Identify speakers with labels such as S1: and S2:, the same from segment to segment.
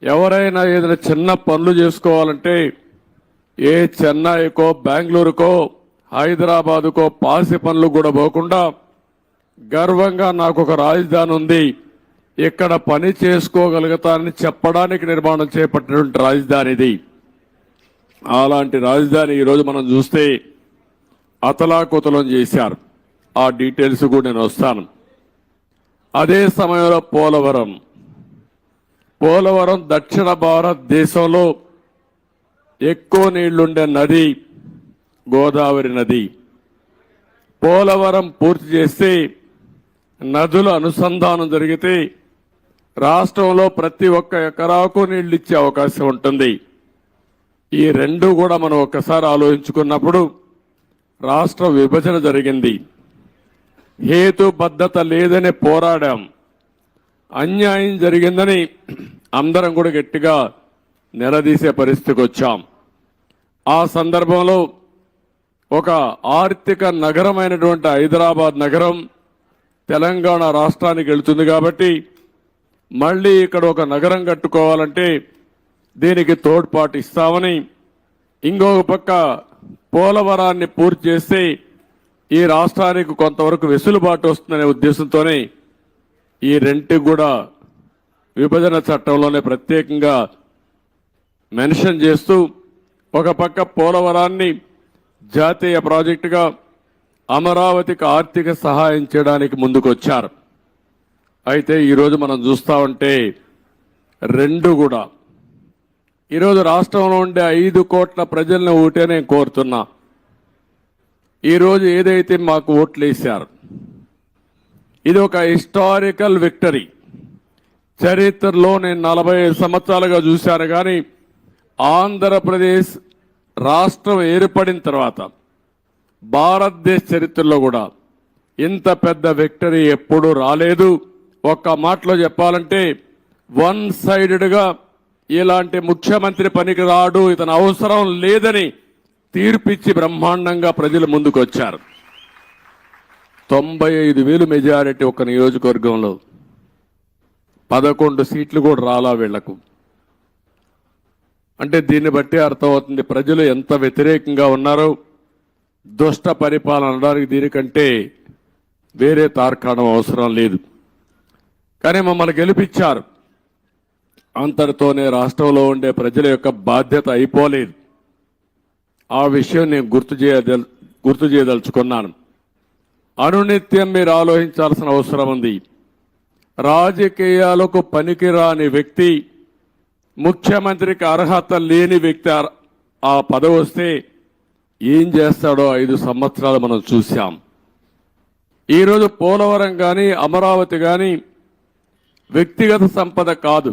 S1: ఎవరైనా ఏదైనా చిన్న పనులు చేసుకోవాలంటే ఏ చెన్నైకో బెంగళూరుకో హైదరాబాదుకో పాసి పనులు కూడా పోకుండా గర్వంగా నాకు ఒక రాజధాని ఉంది, ఇక్కడ పని చేసుకోగలుగుతానని చెప్పడానికి నిర్మాణం చేపట్టినటువంటి రాజధాని ఇది. అలాంటి రాజధాని ఈరోజు మనం చూస్తే అతలాకుతలం చేశారు. ఆ డీటెయిల్స్ కూడా నేను వస్తాను. అదే సమయంలో పోలవరం దక్షిణ భారతదేశంలో ఎక్కువ నీళ్లుండే నది గోదావరి నది. పోలవరం పూర్తి చేస్తే నదుల అనుసంధానం జరిగితే రాష్ట్రంలో ప్రతి ఒక్క ఎకరాకు నీళ్లు ఇచ్చే అవకాశం ఉంటుంది. ఈ రెండు కూడా మనం ఒక్కసారి ఆలోచించుకున్నప్పుడు రాష్ట్ర విభజన జరిగింది, హేతుబద్ధత లేదని పోరాడాం, అన్యాయం జరిగిందని అందరం కూడా గట్టిగా నిలదీసే పరిస్థితికి వచ్చాం. ఆ సందర్భంలో ఒక ఆర్థిక నగరమైనటువంటి హైదరాబాద్ నగరం తెలంగాణ రాష్ట్రానికి వెళ్తుంది కాబట్టి మళ్ళీ ఇక్కడ ఒక నగరం కట్టుకోవాలంటే దీనికి తోడ్పాటు ఇస్తామని, ఇంకొక పక్క పోలవరాన్ని పూర్తి చేస్తే ఈ రాష్ట్రానికి కొంతవరకు వెసులుబాటు వస్తుందనే ఉద్దేశంతోనే ఈ రెంటికి కూడా విభజన చట్టంలోనే ప్రత్యేకంగా మెన్షన్ చేస్తూ ఒక పక్క పోలవరాన్ని జాతీయ ప్రాజెక్టుగా అమరావతికి ఆర్థిక సహాయం చేయడానికి ముందుకు వచ్చారు. అయితే ఈరోజు మనం చూస్తా ఉంటే రెండు కూడా ఈరోజు రాష్ట్రంలో ఉండే 5 కోట్ల ప్రజలను ఓటే నేను కోరుతున్నా. ఈరోజు ఏదైతే మాకు ఓట్లు వేశారు ఇది ఒక హిస్టారికల్ విక్టరీ. చరిత్రలో నేను 45 సంవత్సరాలుగా చూశాను, కానీ ఆంధ్రప్రదేశ్ రాష్ట్రం ఏర్పడిన తర్వాత భారతదేశ చరిత్రలో కూడా ఇంత పెద్ద విక్టరీ ఎప్పుడూ రాలేదు. ఒక్క మాటలో చెప్పాలంటే వన్ సైడెడ్గా ఇలాంటి ముఖ్యమంత్రి పనికి రాడు, ఇతను అవసరం లేదని తీర్పిచ్చి బ్రహ్మాండంగా ప్రజలు ముందుకు వచ్చారు. 95,000 మెజారిటీ ఒక నియోజకవర్గంలో 11 సీట్లు కూడా రాలా వీళ్లకు. అంటే దీన్ని బట్టి అర్థమవుతుంది ప్రజలు ఎంత వ్యతిరేకంగా ఉన్నారో. దుష్ట పరిపాలన అనడానికి దీనికంటే వేరే తార్కాణం అవసరం లేదు. కానీ మమ్మల్ని గెలిపించారు, అంతటితోనే రాష్ట్రంలో ఉండే ప్రజల యొక్క బాధ్యత అయిపోలేదు. ఆ విషయం నేను గుర్తు చేయదలుచుకున్నాను. అనునిత్యం మీరు ఆలోచించాల్సిన అవసరం ఉంది. రాజకీయాలకు పనికిరాని వ్యక్తి, ముఖ్యమంత్రికి అర్హత లేని వ్యక్తి ఆ పదవి వస్తే ఏం చేస్తాడో 5 సంవత్సరాలు మనం చూశాం. ఈరోజు పోలవరం కానీ అమరావతి కానీ వ్యక్తిగత సంపద కాదు,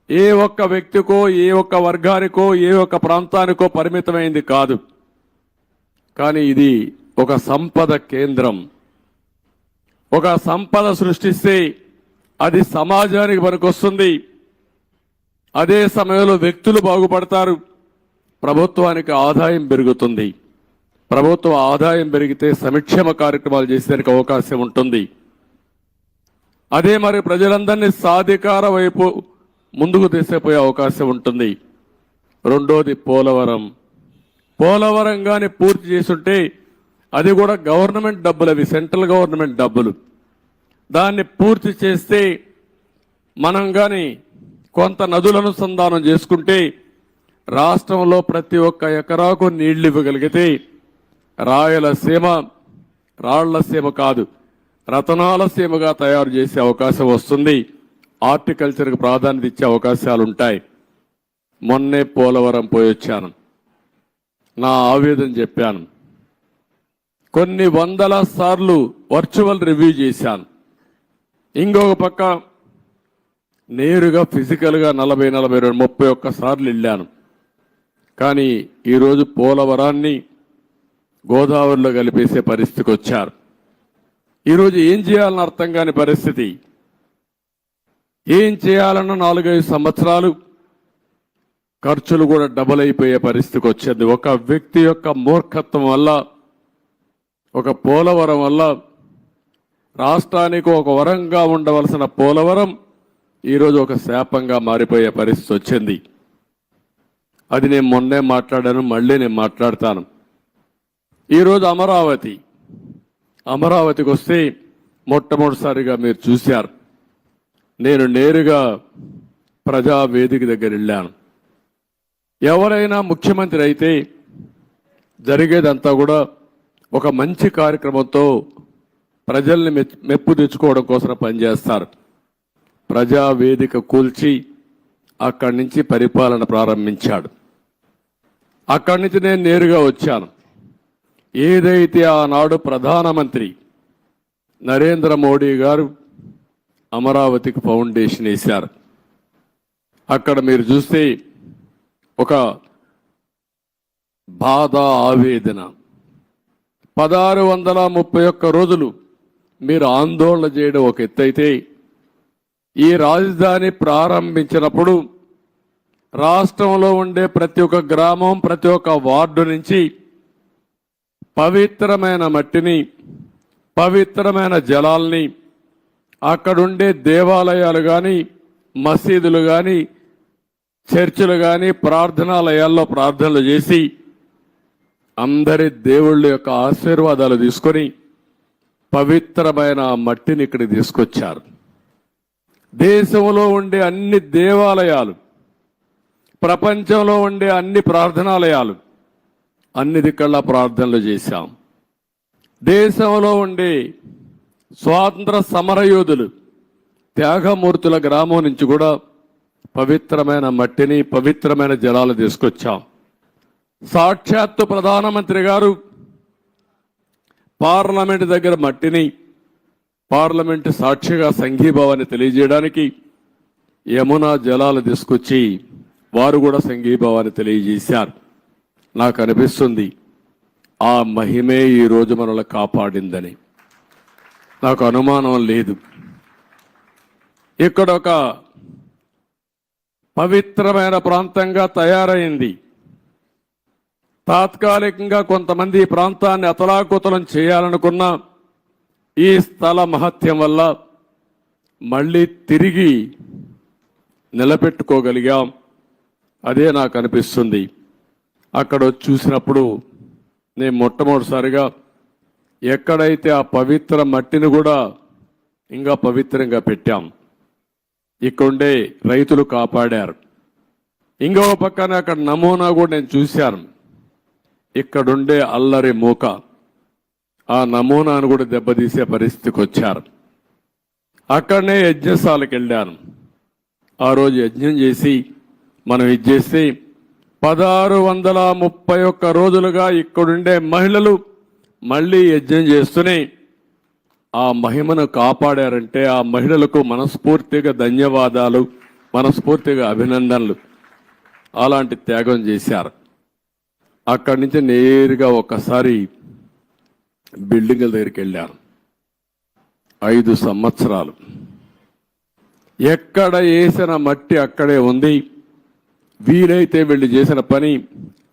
S1: ఏ ఒక్క వ్యక్తికో ఏ ఒక్క వర్గానికో ఏ ఒక్క ప్రాంతానికో పరిమితమైంది కాదు. కానీ ఇది ఒక సంపద కేంద్రం. ఒక సంపద సృష్టిస్తే అది సమాజానికి పనికొస్తుంది. అదే సమయంలో వ్యక్తులు బాగుపడతారు, ప్రభుత్వానికి ఆదాయం పెరుగుతుంది. ప్రభుత్వ ఆదాయం పెరిగితే సంక్షేమ కార్యక్రమాలు చేసేందుకు అవకాశం ఉంటుంది. అదే మరి ప్రజలందరినీ సాధికార వైపు ముందుకు తీసుకుపోయే అవకాశం ఉంటుంది. రెండోది పోలవరం కానీ పూర్తి చేసుంటే అది కూడా గవర్నమెంట్ డబ్బులు, అవి సెంట్రల్ గవర్నమెంట్ డబ్బులు. దాన్ని పూర్తి చేస్తే మనం కానీ కొంత నదుల అనుసంధానం చేసుకుంటే రాష్ట్రంలో ప్రతి ఒక్క ఎకరాకు నీళ్లు ఇవ్వగలిగితే రాయలసీమ రాళ్లసీమ కాదు రతనాల సీమగా తయారు చేసే అవకాశం వస్తుంది. హార్టికల్చర్కి ప్రాధాన్యత ఇచ్చే అవకాశాలు ఉంటాయి. మొన్నే పోలవరం పోయొచ్చాను, నా ఆవేదన చెప్పాను. కొన్ని వందల సార్లు వర్చువల్ రివ్యూ చేశాను. ఇంకొక పక్క నేరుగా ఫిజికల్గా 40-41 సార్లు వెళ్ళాను. కానీ ఈరోజు పోలవరాన్ని గోదావరిలో కలిపేసే పరిస్థితికి వచ్చారు. ఈరోజు ఏం చేయాలని అర్థం కాని పరిస్థితి. ఏం చేయాలన్న 4-5 సంవత్సరాలు ఖర్చులు కూడా డబుల్ అయిపోయే పరిస్థితికి వచ్చింది. ఒక వ్యక్తి యొక్క మూర్ఖత్వం వల్ల, ఒక పోలవరం వల్ల రాష్ట్రానికి ఒక వరంగా ఉండవలసిన పోలవరం ఈరోజు ఒక శాపంగా మారిపోయే పరిస్థితి వచ్చింది. అది నేను మొన్నే మాట్లాడాను, మళ్ళీ నేను మాట్లాడతాను. ఈరోజు అమరావతికి వస్తే మొట్టమొదటిసారిగా మీరు చూశారు, నేను నేరుగా ప్రజావేదిక దగ్గర వెళ్ళాను. ఎవరైనా ముఖ్యమంత్రి అయితే జరిగేదంతా కూడా ఒక మంచి కార్యక్రమంతో ప్రజల్ని మెప్పు తెచ్చుకోవడం కోసం పనిచేస్తారు. ప్రజావేదిక కూల్చి అక్కడి నుంచి పరిపాలన ప్రారంభించాడు. అక్కడి నుంచి నేను నేరుగా వచ్చాను. ఏదైతే ఆనాడు ప్రధానమంత్రి నరేంద్ర మోడీ గారు అమరావతికి ఫౌండేషన్ వేశారు, అక్కడ మీరు చూస్తే ఒక బాధ, ఆవేదన. 1631 రోజులు మీరు ఆందోళన చేయడం ఒక ఎత్తైతే, ఈ రాజధాని ప్రారంభించినప్పుడు రాష్ట్రంలో ఉండే ప్రతి ఒక్క గ్రామం, ప్రతి ఒక్క వార్డు నుంచి పవిత్రమైన మట్టిని, పవిత్రమైన జలాల్ని, అక్కడుండే దేవాలయాలు కానీ, మసీదులు కానీ, చర్చిలు కానీ, ప్రార్థనాలయాల్లో ప్రార్థనలు చేసి అందరి దేవుళ్ళ యొక్క ఆశీర్వాదాలు తీసుకొని పవిత్రమైన మట్టిని ఇక్కడికి తీసుకొచ్చారు. దేశంలో ఉండే అన్ని దేవాలయాలు, ప్రపంచంలో ఉండే అన్ని ప్రార్థనాలయాలు, అన్ని దిక్కల్లా ప్రార్థనలు చేశాం. దేశంలో ఉండే స్వాతంత్ర సమరయోధులు, త్యాగమూర్తుల గ్రామం నుంచి కూడా పవిత్రమైన మట్టిని, పవిత్రమైన జలాలు తీసుకొచ్చాం. సాక్షాత్తు ప్రధానమంత్రి గారు పార్లమెంట్ దగ్గర మట్టిని, పార్లమెంట్ సాక్షిగా సంఘీభావాన్ని తెలియజేయడానికి యమునా జలాలు తీసుకొచ్చి వారు కూడా సంఘీభావాన్ని తెలియజేశారు. నాకు అనిపిస్తుంది ఆ మహిమే ఈరోజు మనల్ని కాపాడిందని. నాకు అనుమానం లేదు. ఇక్కడ ఒక పవిత్రమైన ప్రాంతంగా తయారైంది. తాత్కాలికంగా కొంతమంది ఈ ప్రాంతాన్ని అతలాకుతలం చేయాలనుకున్న ఈ స్థల మహత్యం వల్ల మళ్ళీ తిరిగి నిలబెట్టుకోగలిగాం. అదే నాకు అనిపిస్తుంది. అక్కడ చూసినప్పుడు నేను మొట్టమొదటిసారిగా ఎక్కడైతే ఆ పవిత్ర మట్టిని కూడా ఇంకా పవిత్రంగా పెట్టాం, ఇక్కడుండే రైతులు కాపాడారు. ఇంకో పక్కన అక్కడ నమూనా కూడా నేను చూశాను. ఇక్కడుండే అల్లరి మూక, ఆ నమూనాను కూడా దెబ్బతీసే పరిస్థితికి వచ్చారు. అక్కడనే యజ్ఞశాలకు వెళ్ళాను. ఆ రోజు యజ్ఞం చేసి మనం ఇది చేసి 1631 రోజులుగా ఇక్కడుండే మహిళలు మళ్ళీ యజ్ఞం చేస్తూనే ఆ మహిమను కాపాడారంటే ఆ మహిళలకు మనస్ఫూర్తిగా ధన్యవాదాలు, మనస్ఫూర్తిగా అభినందనలు. అలాంటి త్యాగం చేశారు. అక్కడి నుంచి నేరుగా ఒక్కసారి బిల్డింగుల దగ్గరికి వెళ్ళాను. 5 సంవత్సరాలు ఎక్కడ వేసిన మట్టి అక్కడే ఉంది. వీలైతే వీళ్ళు చేసిన పని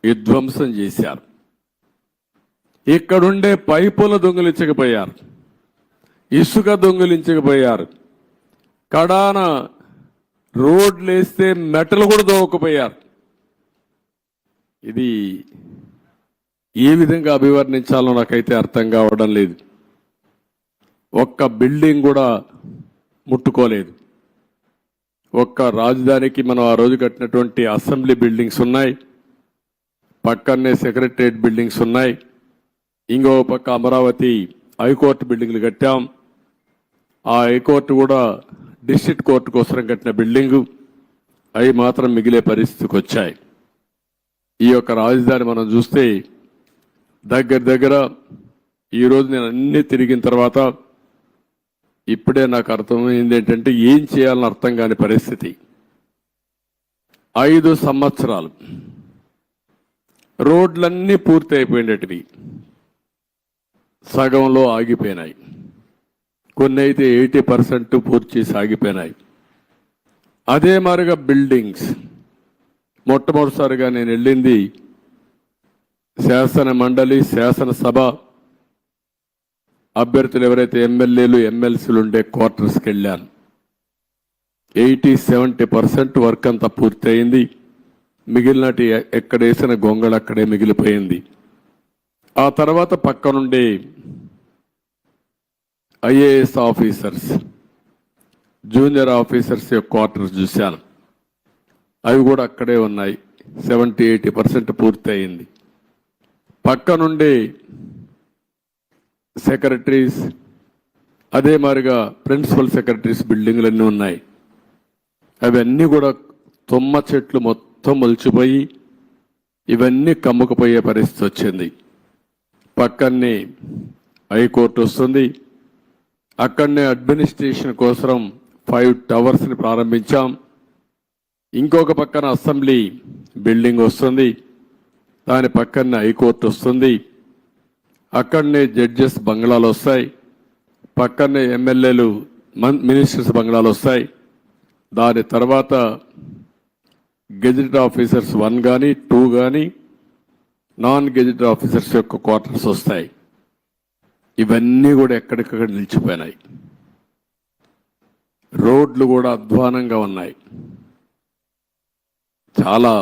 S1: విధ్వంసం చేశారు. ఇక్కడుండే పైపులు దొంగిలించకపోయారు, ఇసుక దొంగిలించకపోయారు, కడాన రోడ్లు వేస్తే మెటలు కూడా దోవకపోయారు. ఇది ఏ విధంగా అభివర్ణించాలో నాకైతే అర్థం కావడం లేదు. ఒక్క బిల్డింగ్ కూడా ముట్టుకోలేదు. ఒక్క రాజధానికి మనం ఆ రోజు కట్టినటువంటి అసెంబ్లీ బిల్డింగ్స్ ఉన్నాయి, పక్కనే సెక్రటరియట్ బిల్డింగ్స్ ఉన్నాయి, ఇంకో పక్క అమరావతి హైకోర్టు బిల్డింగ్లు కట్టాం. ఆ హైకోర్టు కూడా డిస్ట్రిక్ట్ కోర్టు కోసం కట్టిన బిల్డింగు, అవి మాత్రం మిగిలే పరిస్థితికి వచ్చాయి. ఈ యొక్క రాజధాని మనం చూస్తే దగ్గర ఈరోజు నేను అన్నీ తిరిగిన తర్వాత ఇప్పుడే నాకు అర్థమైంది ఏంటంటే ఏం చేయాలని అర్థం కాని పరిస్థితి. 5 సంవత్సరాలు రోడ్లన్నీ పూర్తి అయిపోయినటివి, సగంలో ఆగిపోయినాయి. కొన్ని అయితే 80% పూర్తి చేసి ఆగిపోయినాయి. అదే మాదిరిగా బిల్డింగ్స్. మొట్టమొదటిసారిగా నేను వెళ్ళింది శాసన మండలి, శాసనసభ అభ్యర్థులు ఎవరైతే ఎమ్మెల్యేలు, ఎమ్మెల్సీలు ఉండే క్వార్టర్స్కి వెళ్ళాను. 80-70% వర్క్ అంతా పూర్తయింది. మిగిలినటి ఎక్కడేసిన గొంగళ అక్కడే మిగిలిపోయింది. ఆ తర్వాత పక్కనుండే ఐఏఎస్ ఆఫీసర్స్, జూనియర్ ఆఫీసర్స్ యొక్క క్వార్టర్స్ చూశాను. అవి కూడా అక్కడే ఉన్నాయి. 70-80% పూర్తయింది. పక్కనుండే సెక్రటరీస్, అదే మాదిరిగా ప్రిన్సిపల్ సెక్రటరీస్ బిల్డింగ్లన్నీ ఉన్నాయి. అవన్నీ కూడా తుమ్మ చెట్లు మొత్తం మొలిచిపోయి ఇవన్నీ కమ్ముకుపోయే పరిస్థితి వచ్చింది. పక్కనే హైకోర్టు వస్తుంది. అక్కడనే అడ్మినిస్ట్రేషన్ కోసం 5 టవర్స్ని ప్రారంభించాం. ఇంకొక పక్కన అసెంబ్లీ బిల్డింగ్ వస్తుంది. దాని పక్కనే హైకోర్టు వస్తుంది. అక్కడనే జడ్జెస్ బంగ్లాలు వస్తాయి. పక్కనే ఎమ్మెల్యేలు, మినిస్టర్స్ బంగ్లాలు వస్తాయి. దాని తర్వాత గెజిటెడ్ ఆఫీసర్స్ 1 కానీ 2 కానీ నాన్ గెజిటెడ్ ఆఫీసర్స్ యొక్క క్వార్టర్స్ వస్తాయి. ఇవన్నీ కూడా ఎక్కడికక్కడ నిలిచిపోయినాయి. రోడ్లు కూడా అధ్వానంగా ఉన్నాయి. చాలా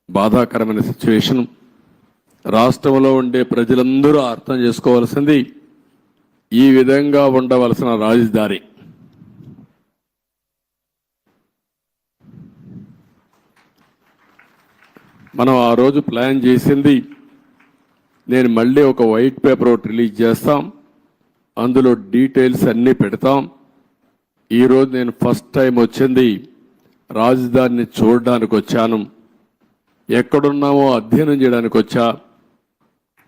S1: బాధాకరమైన సిచ్యువేషన్. రాష్ట్రంలో ఉండే ప్రజలందరూ అర్థం చేసుకోవాల్సింది, ఈ విధంగా ఉండవలసిన రాజధాని మనం ఆ రోజు ప్లాన్ చేసింది. నేను మళ్ళీ ఒక వైట్ పేపర్ ఒకటి రిలీజ్ చేస్తాం. అందులో డీటెయిల్స్ అన్నీ పెడతాం. ఈరోజు నేను ఫస్ట్ టైం వచ్చింది రాజధానిని చూడడానికి వచ్చాను. ఎక్కడున్నామో అధ్యయనం చేయడానికి వచ్చా.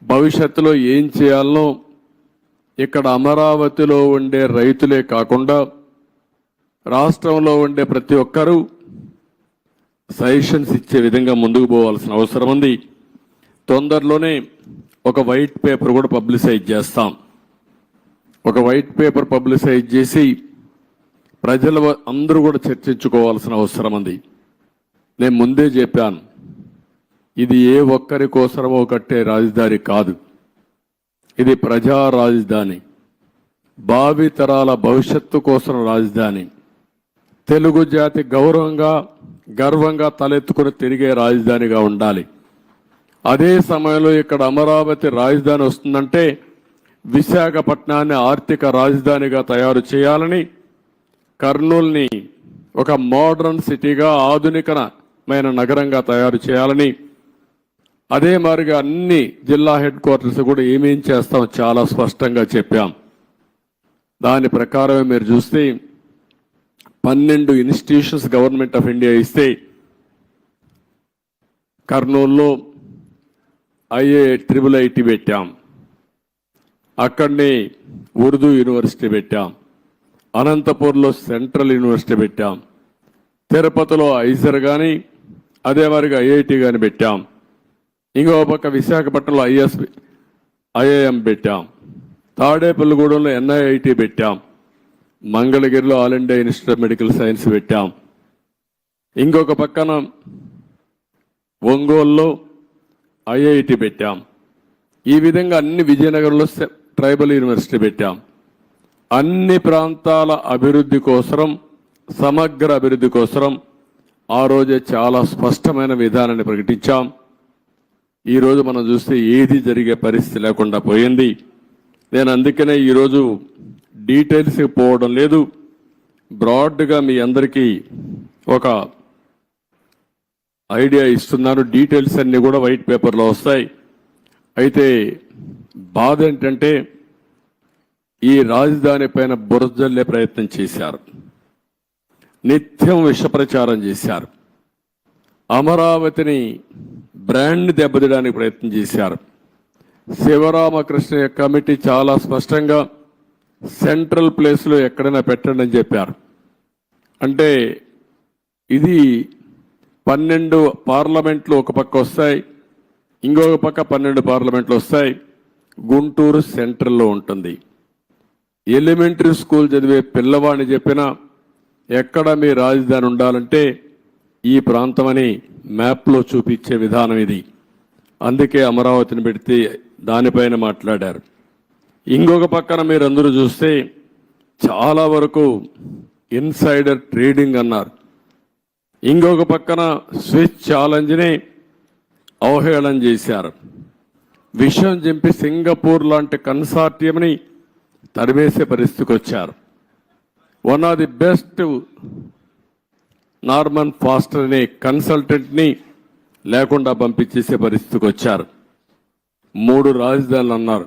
S1: భవిష్యత్తులో ఏం చేయాలనో ఇక్కడ అమరావతిలో ఉండే రైతులే కాకుండా రాష్ట్రంలో ఉండే ప్రతి ఒక్కరూ సజెషన్స్ ఇచ్చే విధంగా ముందుకు పోవాల్సిన అవసరం ఉంది. తొందరలోనే ఒక వైట్ పేపర్ కూడా పబ్లిసైజ్ చేస్తాం. ఒక వైట్ పేపర్ పబ్లిసైజ్ చేసి ప్రజలు అందరూ కూడా చర్చించుకోవాల్సిన అవసరం ఉంది. నేను ముందే చెప్పాను, ఇది ఏ ఒక్కరి కోసమో కట్టే రాజధాని కాదు. ఇది ప్రజా రాజధాని, భావి తరాల భవిష్యత్తు కోసం రాజధాని, తెలుగు జాతి గర్వంగా తలెత్తుకుని తిరిగే రాజధానిగా ఉండాలి. అదే సమయంలో ఇక్కడ అమరావతి రాజధాని వస్తుందంటే విశాఖపట్నాన్ని ఆర్థిక రాజధానిగా తయారు చేయాలని, కర్నూలుని ఒక మోడర్న్ సిటీగా ఆధునికమైన నగరంగా తయారు చేయాలని, అదే మాదిరిగా అన్ని జిల్లా హెడ్ క్వార్టర్స్ కూడా ఏమేం చేస్తాం చాలా స్పష్టంగా చెప్పాం. దాని ప్రకారమే మీరు చూస్తే 12 ఇన్స్టిట్యూషన్స్ గవర్నమెంట్ ఆఫ్ ఇండియా ఇస్తే కర్నూలులో IIT పెట్టాం. అక్కడనే ఉర్దూ యూనివర్సిటీ పెట్టాం. అనంతపూర్లో సెంట్రల్ యూనివర్సిటీ పెట్టాం. తిరుపతిలో ఐజర్ కానీ అదే మాదిరిగా IIT కానీ పెట్టాం. ఇంకో పక్క విశాఖపట్నంలో IIM పెట్టాం. తాడేపల్లిగూడెంలో NIIT పెట్టాం. మంగళగిరిలో all India institute of medical science పెట్టాం. ఇంకొక పక్కన ఒంగోలులో IIT పెట్టాం. ఈ విధంగా అన్ని విజయనగరంలో ట్రైబల్ యూనివర్సిటీ పెట్టాం. అన్ని ప్రాంతాల అభివృద్ధి కోసం, సమగ్ర అభివృద్ధి కోసం ఆ రోజే చాలా స్పష్టమైన విధానాన్ని ప్రకటించాం. ఈరోజు మనం చూస్తే ఏది జరిగే పరిస్థితి లేకుండా పోయింది. నేను అందుకనే ఈరోజు డీటెయిల్స్కి పోవడం లేదు. బ్రాడ్గా మీ అందరికీ ఒక ఐడియా ఇస్తున్నాను. డీటెయిల్స్ అన్నీ కూడా వైట్ పేపర్లో వస్తాయి. అయితే బాధ ఏంటంటే ఈ రాజధాని పైన బురజల్లే ప్రయత్నం చేశారు. నిత్యం విష ప్రచారం చేశారు. అమరావతిని బ్రాండ్ని దెబ్బతీయడానికి ప్రయత్నం చేశారు. శివరామకృష్ణ కమిటీ చాలా స్పష్టంగా సెంట్రల్ ప్లేస్లో ఎక్కడైనా పెట్టండి అని చెప్పారు. అంటే ఇది 12 పార్లమెంట్లు ఒక పక్క వస్తాయి, ఇంకొక పక్క 12 పార్లమెంట్లు వస్తాయి. గుంటూరు సెంట్రల్లో ఉంటుంది. ఎలిమెంటరీ స్కూల్ చదివే పిల్లవాడిని చెప్పినా ఎక్కడ మీ రాజధాని ఉండాలంటే ఈ ప్రాంతమని మ్యాప్లో చూపించే విధానం ఇది. అందుకే అమరావతిని పెడితే దానిపైన మాట్లాడారు. ఇంకొక పక్కన మీరు అందరూ చూస్తే చాలా వరకు ఇన్సైడర్ ట్రేడింగ్ అన్నారు. ఇంకొక పక్కన స్విస్ ఛాలెంజ్ని అవహేళన చేశారు. విషయం చెప్పి సింగపూర్ లాంటి కన్సార్టియంని తరిమేసే పరిస్థితికి వచ్చారు. One of the best Norman faster అనే కన్సల్టెంట్ని లేకుండా పంపించేసే పరిస్థితికి వచ్చారు. 3 రాజధానులు అన్నారు.